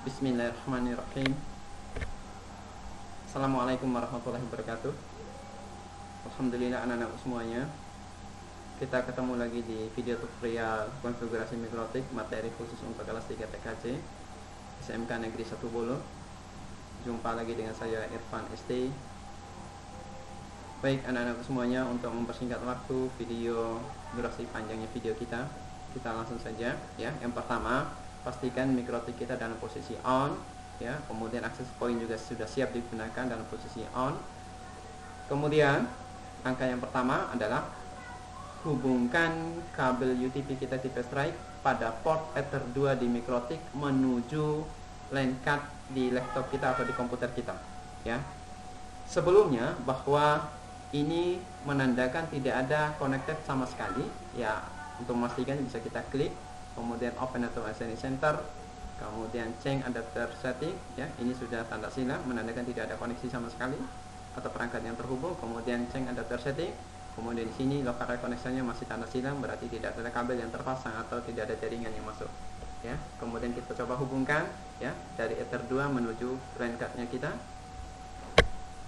Bismillahirrahmanirrahim. Assalamualaikum warahmatullahi wabarakatuh. Alhamdulillah anak-anak semuanya, kita ketemu lagi di video tutorial konfigurasi mikrotik materi khusus untuk kelas 3 TKJ SMK Negeri 1 Bolo. Jumpa lagi dengan saya Irfan ST. Baik anak-anak semuanya, untuk mempersingkat waktu video durasi panjangnya video kita langsung saja ya. Yang pertama, pastikan mikrotik kita dalam posisi on ya. Kemudian akses point juga sudah siap digunakan dalam posisi on. Kemudian langkah yang pertama adalah hubungkan kabel UTP kita tipe strike pada port Ether 2 di mikrotik menuju LAN card di laptop kita atau di komputer kita ya. Sebelumnya bahwa ini menandakan tidak ada connected sama sekali ya. Untuk memastikan bisa kita klik, kemudian open atau assign center, kemudian change adapter setting ya. Ini sudah tanda silang menandakan tidak ada koneksi sama sekali atau perangkat yang terhubung. Kemudian change adapter setting, kemudian di sini local connection-nya masih tanda silang, berarti tidak ada kabel yang terpasang atau tidak ada jaringan yang masuk ya. Kemudian kita coba hubungkan ya dari Ether 2 menuju LAN card-nya kita.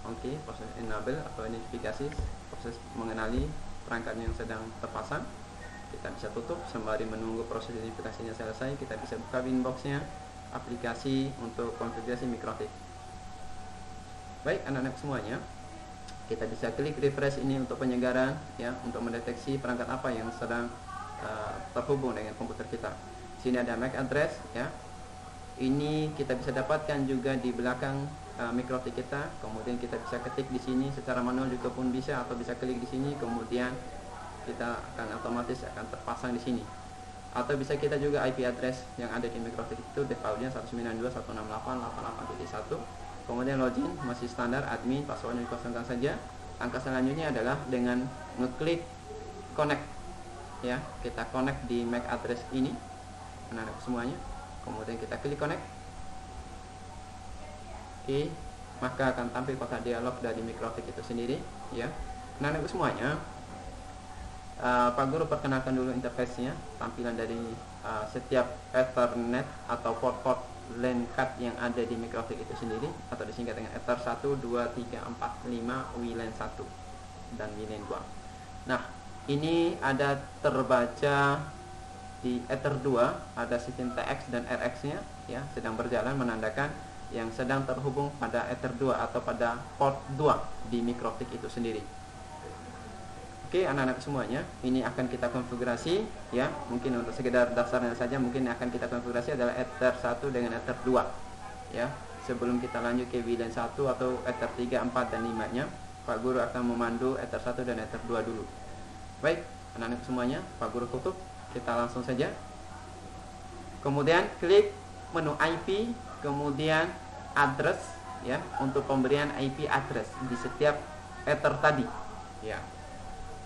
Oke, proses enable atau identifikasi, proses mengenali perangkat yang sedang terpasang. Kita bisa tutup sembari menunggu proses identifikasinya selesai. Kita bisa buka winbox-nya, aplikasi untuk konfigurasi mikrotik. Baik anak-anak semuanya, kita bisa klik refresh ini untuk penyegaran ya, untuk mendeteksi perangkat apa yang sedang terhubung dengan komputer kita. Sini ada MAC address ya. Ini kita bisa dapatkan juga di belakang mikrotik kita. Kemudian kita bisa ketik di sini secara manual juga pun bisa, atau bisa klik di sini kemudian kita akan otomatis akan terpasang di sini. Atau bisa kita juga IP address yang ada di mikrotik itu defaultnya 192.168.88.1. Kemudian login masih standar, admin, passwordnya dikosongkan saja. Langkah selanjutnya adalah dengan ngeklik connect ya. Kita connect di MAC address ini anak-anak semuanya. Kemudian kita klik connect. Oke, maka akan tampil kotak dialog dari mikrotik itu sendiri ya. Anak-anak semuanya, Pak Guru perkenalkan dulu interface-nya, tampilan dari setiap Ethernet atau port-port LAN card yang ada di mikrotik itu sendiri, atau disingkat dengan Ether 1, 2, 3, 4, 5, WLAN 1 dan WLAN 2. Nah, ini ada terbaca di Ether 2, ada sistem TX dan RX-nya ya, sedang berjalan, menandakan yang sedang terhubung pada Ether 2 atau pada port 2 di mikrotik itu sendiri. Oke anak-anak semuanya, ini akan kita konfigurasi ya. Mungkin untuk sekedar dasarnya saja, mungkin akan kita konfigurasi adalah Ether 1 dengan Ether 2 ya. Sebelum kita lanjut ke WLAN 1 atau Ether 3, 4, dan 5 nya, Pak Guru akan memandu Ether 1 dan Ether 2 dulu. Baik anak-anak semuanya, Pak Guru tutup. Kita langsung saja. Kemudian klik menu IP, kemudian address ya, untuk pemberian IP address di setiap Ether tadi ya.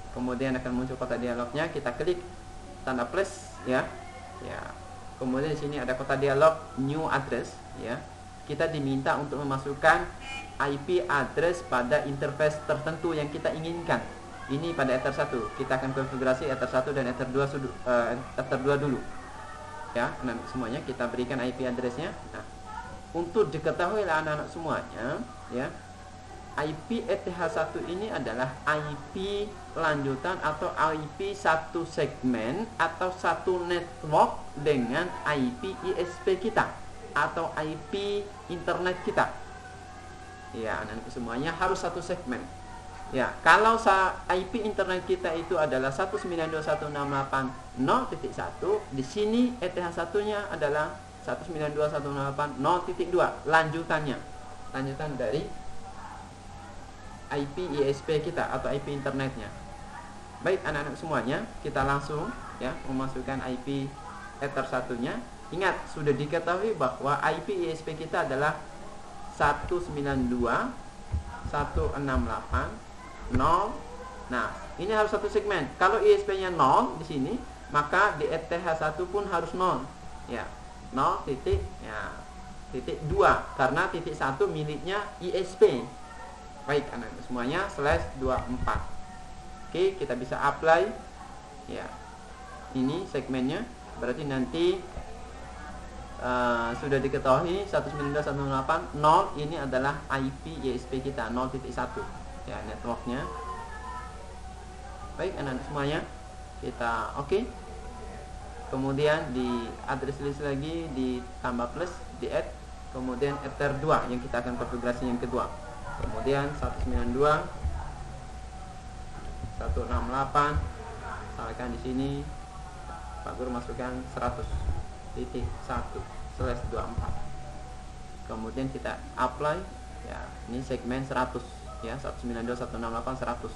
Kemudian akan muncul kotak dialognya, kita klik tanda plus ya. Ya. Kemudian di sini ada kotak dialog new address ya. Kita diminta untuk memasukkan IP address pada interface tertentu yang kita inginkan. Ini pada Ether 1. Kita akan konfigurasi Ether 1 dan Ether 2 dulu. Ya, anak-anak semuanya kita berikan IP addressnya. Nah, untuk diketahui anak-anak semuanya ya, IP ETH1 ini adalah IP lanjutan atau IP satu segmen atau satu network dengan IP ISP kita atau IP internet kita. Ya, anak-anak semuanya harus satu segmen. Ya, kalau IP internet kita itu adalah 192.168.0.1, di sini ETH1-nya adalah 192.168.0.2, lanjutan dari IP ISP kita atau IP internetnya. Baik anak-anak semuanya, kita langsung ya memasukkan IP Ether 1-nya. Ingat, sudah diketahui bahwa IP ISP kita adalah 192.168.0. Nah, ini harus satu segmen. Kalau ISP-nya 0 di sini, maka di ETH1 pun harus 0. Ya, 0 titik ya, titik 2 karena titik 1 miliknya ISP. Baik anak-anak semuanya, /24. Oke, kita bisa apply ya. Ini segmennya, berarti nanti sudah diketahui 192.168.0 ini adalah IP ISP kita 0.1 ya, networknya. Baik anak-anak semuanya, kita oke. Kemudian di address list lagi ditambah plus, di add, kemudian ether 2 yang kita akan konfigurasi yang kedua. Kemudian 192.168, misalkan di sini Pak Guru masukkan 100.1/24. Kemudian kita apply ya, ini segmen 100 ya, 192.168.100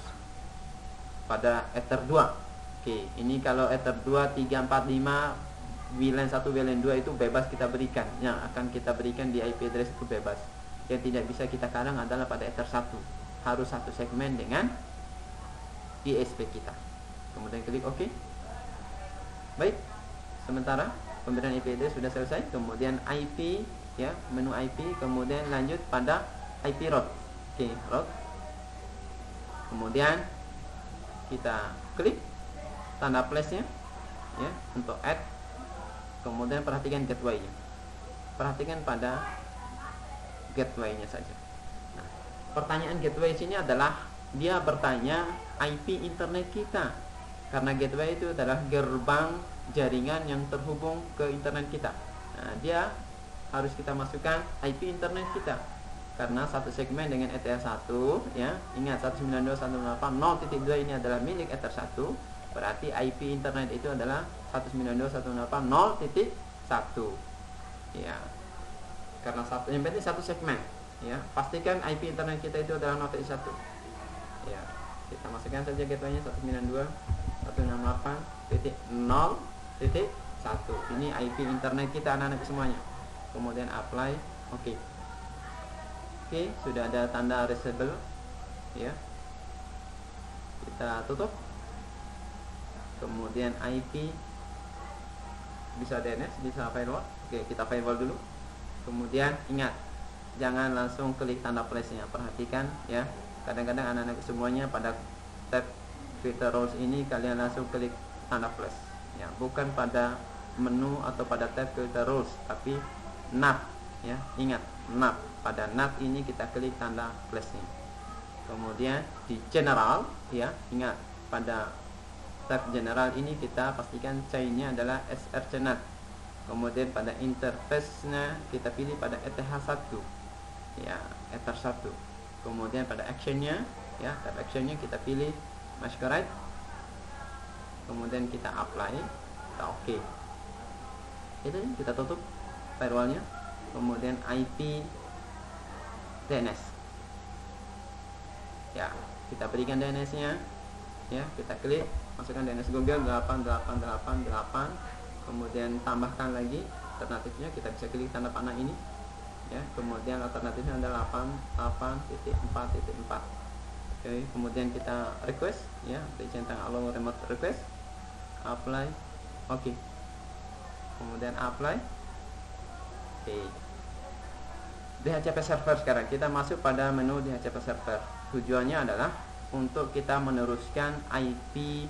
pada ether 2. Oke, ini kalau ether 2, 3, 4, 5, VLAN 1, VLAN 2 itu bebas kita berikan. Yang akan kita berikan di IP address itu bebas. Yang tidak bisa kita kadang adalah pada ether 1. Harus satu segmen dengan ISP kita. Kemudian klik OK. Baik, sementara pemberian IP address sudah selesai. Kemudian IP ya, menu IP, kemudian lanjut pada IP route. Oke, route. Kemudian kita klik tanda plus-nya ya untuk add. Kemudian perhatikan gateway-nya. Perhatikan pada gateway-nya saja. Nah, pertanyaan gateway sini adalah dia bertanya IP internet kita. Karena gateway itu adalah gerbang jaringan yang terhubung ke internet kita. Nah, dia harus kita masukkan IP internet kita. Karena satu segmen dengan Ether 1 ya. Ingat 192.168.0.2 ini adalah milik Ether 1. Berarti IP internet itu adalah 192.168.0.1 ya. Karena yang penting satu segmen ya. Pastikan IP internet kita itu adalah 0.1 ya. Kita masukkan saja gateway-nya 192.168.0.1. Ini IP internet kita anak-anak semuanya. Kemudian apply, oke. Oke, sudah ada tanda reachable ya. Kita tutup. Kemudian IP bisa DNS, bisa firewall. Oke, kita firewall dulu. Kemudian ingat, jangan langsung klik tanda plus-nya. Perhatikan ya. Kadang-kadang anak-anak semuanya pada tab filter rules ini kalian langsung klik tanda plus ya, bukan pada menu atau pada tab filter rules, tapi NAT ya. Ingat, NAT. Pada NAT ini kita klik tanda plus-nya. Kemudian di general ya, ingat pada tab general ini kita pastikan chain-nya adalah SRC-NAT. Kemudian pada interface-nya kita pilih pada ETH1 ya, Ether 1. Kemudian pada action-nya ya, tab action-nya kita pilih masquerade. Kemudian kita apply, kita oke. Itu kita tutup firewall-nya. Kemudian IP DNS ya, kita berikan DNS-nya ya, kita klik, masukkan DNS Google 8888. Kemudian tambahkan lagi alternatifnya, kita bisa klik tanda panah ini ya. Kemudian alternatifnya adalah 88.4.4. Oke, kemudian kita request ya, centang allow remote request, apply, oke. Kemudian apply. Oke. DHCP server sekarang kita masuk pada menu DHCP server. Tujuannya adalah untuk kita meneruskan IP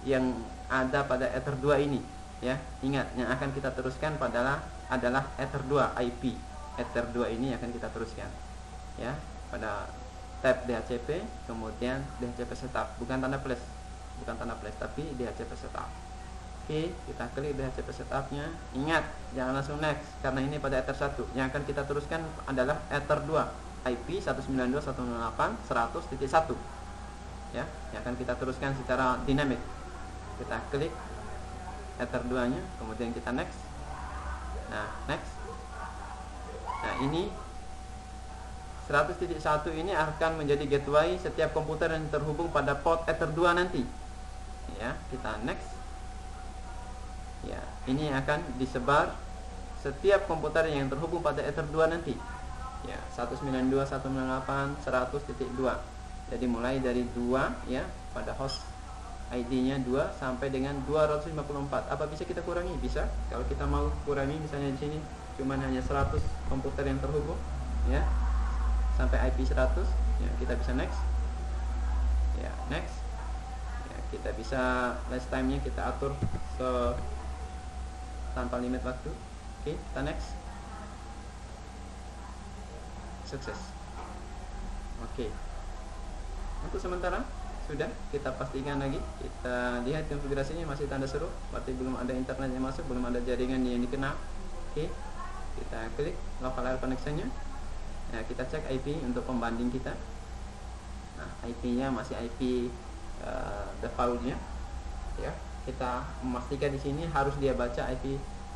yang ada pada Ether 2 ini ya. Ingat, yang akan kita teruskan adalah Ether 2 IP. Ether 2 ini akan kita teruskan ya pada tab DHCP, kemudian DHCP setup, bukan tanda plus, tapi DHCP setup. Oke, kita klik DHCP setupnya. Ingat, jangan langsung next karena ini pada Ether 1. Yang akan kita teruskan adalah Ether 2 IP 192.168.100.1 ya, yang akan kita teruskan secara dinamik. Kita klik Ether 2 nya, kemudian kita next. Nah, next. Nah, ini 100.1 ini akan menjadi gateway setiap komputer yang terhubung pada port Ether 2 nanti ya. Kita next ya. Ini akan disebar setiap komputer yang terhubung pada Ether 2 nanti ya, 192.168.100.2. Jadi mulai dari 2 ya, pada host ID-nya 2 sampai dengan 254. Apa bisa kita kurangi? Bisa. Kalau kita mau kurangi misalnya di sini cuman hanya 100 komputer yang terhubung ya, sampai IP 100 ya, kita bisa next ya, next ya. Kita bisa last time-nya kita atur tanpa limit waktu. Oke, kita next. Sukses. Oke. Untuk sementara sudah, kita pastikan lagi, kita lihat konfigurasinya masih tanda seru, berarti belum ada internet yang masuk, belum ada jaringan yang dikenal. Oke, kita klik local area connection-nya. Nah, kita cek IP untuk pembanding kita. Nah, IP-nya masih IP default-nya. Ya, kita memastikan di sini harus dia baca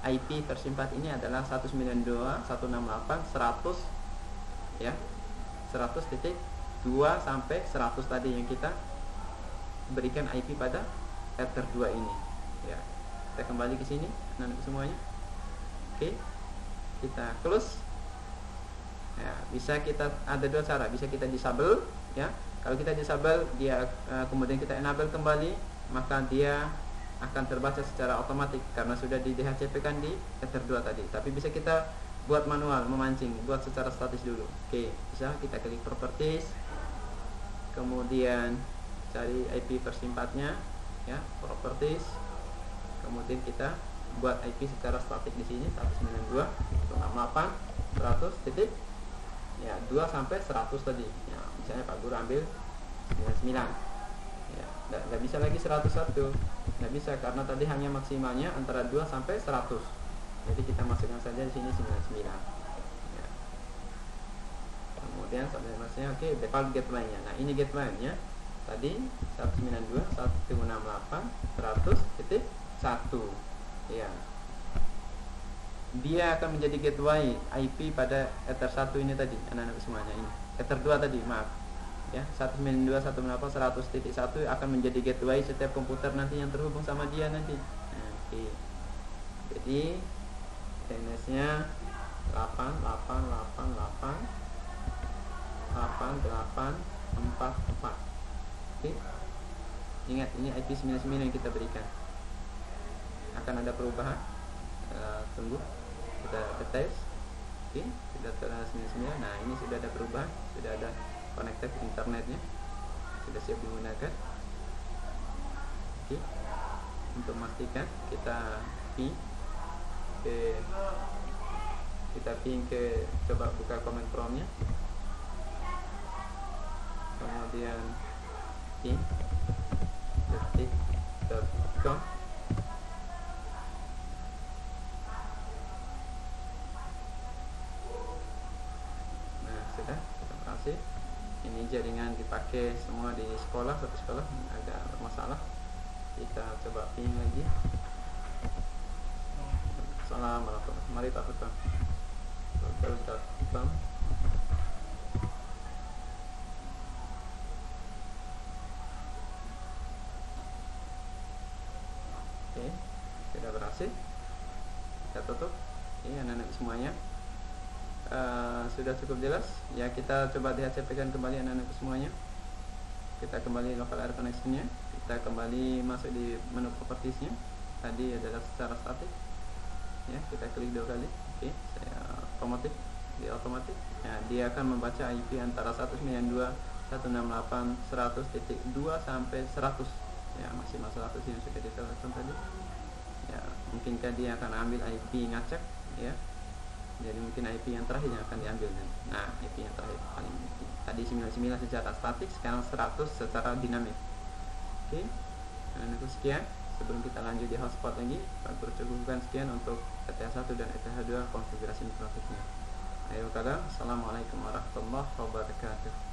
IP versi 4 ini adalah 192.168.100 ya. 100.2 sampai 100 tadi yang kita berikan IP pada Ether 2 ini ya. Kita kembali ke sini anak-anak semuanya. Oke, kita close ya. Bisa kita ada dua cara, bisa kita disable ya. Kalau kita disable dia kemudian kita enable kembali, maka dia akan terbaca secara otomatis karena sudah di DHCP kan di Ether 2 tadi. Tapi bisa kita buat manual, memancing, buat secara statis dulu. Oke, bisa kita klik properties, kemudian cari IP versi 4-nya ya, properties. Kemudian kita buat IP secara statik di sini 192.168.100 titik ya, 2 sampai 100 tadi. Ya, misalnya Pak Guru ambil 99. Ya, enggak bisa lagi 101. Enggak bisa karena tadi hanya maksimalnya antara 2 sampai 100. Jadi kita masukkan saja di sini 99. Ya. Kemudian sampai masuknya oke, default gateway-nya. Nah, ini gateway-nya. Tadi 192.168.100.1 ya. Dia akan menjadi gateway IP pada Ether 1 ini tadi, anak-anak semuanya ini. Ether 2 tadi, maaf. Ya, 192.168.100.1 akan menjadi gateway setiap komputer nanti yang terhubung sama dia nanti. Nah, oke. Jadi DNS-nya 88888844. Oke. Ingat, ini IP 99 yang kita berikan. Akan ada perubahan. Tunggu. Kita tes. Oke, sudah terlihat 99. Nah, ini sudah ada perubahan, sudah ada connected internetnya. Sudah siap digunakan. Oke. Untuk memastikan kita ping ke coba buka command prompt-nya. Kemudian detik.com. Nah, sudah berhasil. Ini jaringan dipakai semua di sekolah, satu sekolah agak bermasalah. Kita coba ping lagi. Assalamualaikum. Mari Pak Putra. Local.com. Oke, sudah berhasil. Kita tutup. Ini anak-anak semuanya. Sudah cukup jelas. Ya, kita coba DHCP-kan kembali anak-anak semuanya. Kita kembali local area connection-nya. Kita kembali masuk di menu properties-nya. Tadi adalah secara statik. Ya, kita klik 2 kali. Oke, saya otomatis di otomatis. Ya, dia akan membaca IP antara 192.168.100.2 sampai 100. Ya, maksimal 100 yang sudah ditelepon tadi. Ya, mungkinkah dia akan ambil IP ngacak ya. Jadi mungkin IP yang terakhir yang akan diambil. Nah, IP yang terakhir paling tadi 99 secara statik, sekarang 100 secara dinamik. Oke. Dan itu sekian. Sebelum kita lanjut di hotspot lagi, Pak Guru cukupkan sekian untuk ETH1 dan ETH2 konfigurasi mikrofiknya. Ayo kalam, assalamualaikum warahmatullahi wabarakatuh.